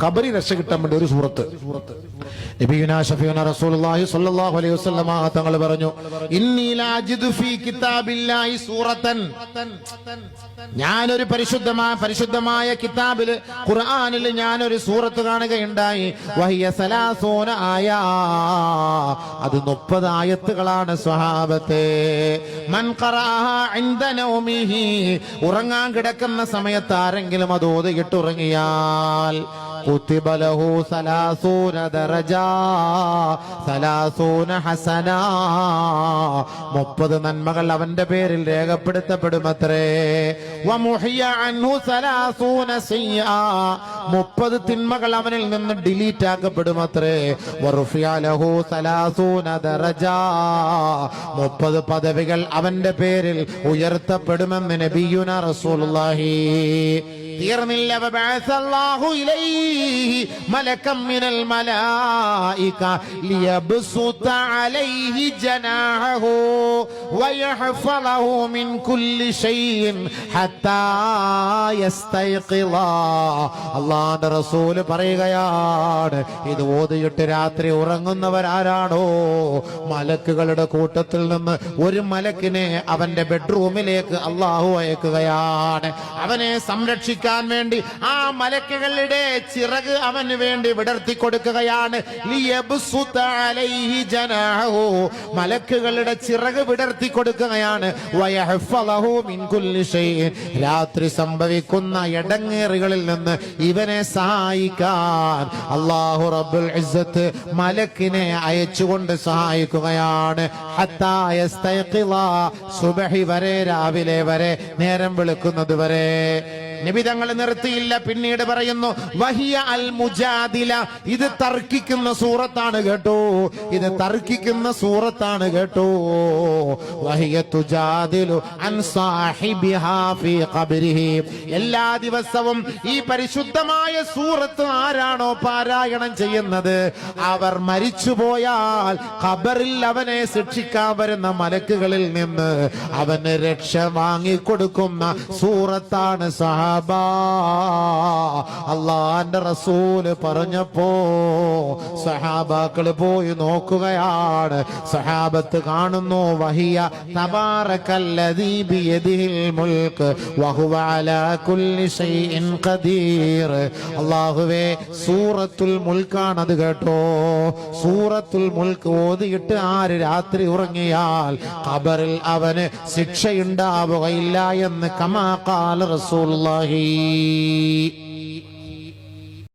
ഖബറി രക്ഷ കിട്ടാൻ വേണ്ടി ഒരു സൂറത്ത്. നബിയുനാ ഷഫീഉനാ റസൂലുള്ളാഹി സ്വല്ലല്ലാഹു അലൈഹി വസല്ലമ തങ്ങൾ പറഞ്ഞു, ഇന്നി ലാ അജിദു ഫീ കിതാബില്ലാഹി സൂറത്തൻ, ഞാനൊരു പരിശുദ്ധമായ കിതാബില് ഖുർആനിൽ ഞാനൊരു സൂറത്ത് കാണുകയുണ്ടായി. വഹിയ സലാസൂന ആയ, അത് 30 ആയത്തുകളാണ് സ്വഹാബത്തെ. മൻ ഖറഅഹ ഇൻദ നൗമിഹി, ഉറങ്ങാൻ കിടക്കുന്ന സമയത്ത് ആരെങ്കിലും അത് ഓതിയിട്ട് ഉറങ്ങിയാൽ കുതിബ ലഹു 30 ദറജ 30 ഹസന, 30 നന്മകൾ അവന്റെ പേരിൽ രേഖപ്പെടുത്തപ്പെടുമത്രേ. വമുഹിയ അൻഹു 30 സയ്യാ, 30 തിന്മകൾ അവനിൽ നിന്ന് ഡിലീറ്റ് ആക്കപ്പെടുമത്രേ. വറുഫിയ ലഹു 30 ദറജ, 30 പദവികൾ അവന്റെ പേരിൽ ഉയർത്തപ്പെടുമെന്ന് നബിയുനാ റസൂലുള്ളാഹി. തീർന്നില്ല. വബഅസല്ലാഹു ഇലൈഹി മലകം മിനൽ മലായിക ലിയബ്സുത അലൈഹി ജനാഹു വയഹ്ഫളഹു മിൻ കുല്ലി ഷൈഇൻ ഹത്താ യസ്തൈഖിള. അല്ലാഹുവിന്റെ റസൂൽ പറയുകയാണ്, ഇത് ഓതിയിട്ട് രാത്രി ഉറങ്ങുന്നവരാരാണോ, മലക്കുകളുടെ കൂട്ടത്തിൽ നിന്ന് ഒരു മലക്കിനെ അവന്റെ ബെഡ്റൂമിലേക്ക് അല്ലാഹു അയക്കുകയാണ്. അവനെ സംരക്ഷിക്കാൻ വേണ്ടി ആ മലക്കുകളുടെ ചിറക് അവന് വേണ്ടി വിടർത്തി കൊടുക്കുകയാണ്. ലിയബ്സുത അലൈഹി ജനാഹു, മലക്കുകളുടെ ചിറക് വിടർത്തി കൊടുക്കുകയാണ്. വയഹ്ഫളഹു മിൻ കുല്ലി ഷൈഇൻ, രാത്രി സംഭവിക്കുന്ന ഇടങ്ങേറുകളിൽ നിന്ന് ഇവനെ സഹായിക്കാൻ അല്ലാഹു റബ്ബുൽ ഇസ്സത്ത് മലക്കിനെ അയച്ചുകൊണ്ട് സഹായിക്കുകയാണ്. ഹത്താ യസ്തൈഖിള, സുബ്ഹി വരെ, രാവിലെ വരെ, നേരം വെളുക്കുന്നത് വരെ. നബി തങ്ങൾ നിർത്തിയില്ല, പിന്നീട് പറയുന്നു വഹിയ അൽ മുജാദില, ഇത് തർക്കിക്കുന്ന സൂറത്താണ് കേട്ടോ, ഇത് തർക്കിക്കുന്ന സൂറത്താണ് കേട്ടോ. വഹിയ തുജാദിലു അൻ സാഹിബിഹാ ഫീ ഖബ്രിഹി, എല്ലാ ദിവസവും ഈ പരിശുദ്ധമായ സൂറത്ത് ആരാണോ പാരായണം ചെയ്യുന്നത്, അവർ മരിച്ചുപോയാൽ ഖബറിൽ അവനെ ശിക്ഷിക്കാൻ വരുന്ന മലക്കുകളിൽ നിന്ന് അവന് രക്ഷ വാങ്ങിക്കൊടുക്കുന്ന സൂറത്താണ് സഹാബ. അല്ലാഹുവിന്റെ റസൂല് പറഞ്ഞപ്പോ സഹാബാക്കൾ പോയി നോക്കുകയാണ്. സഹാബത്ത് കാണുന്നു, വഹിയ തബാറകല്ലദീ ബിയദിഹിൽ മുൽക്ക് വഹുവ അലാ കുല്ലി ഷൈഇൻ ഖദീർ. അല്ലാഹുവേ, സൂറത്തുൽ മുൽക്കാണത് കേട്ടോ. സൂറത്തുൽ മുൽക്ക് ഓതിയിട്ട് ആര് രാത്രി ഉറങ്ങിയാൽ ഖബറിൽ അവന് ശിക്ഷയുണ്ടാവുകയില്ല എന്ന് കമാ ഖാല റസൂലുള്ളാഹി.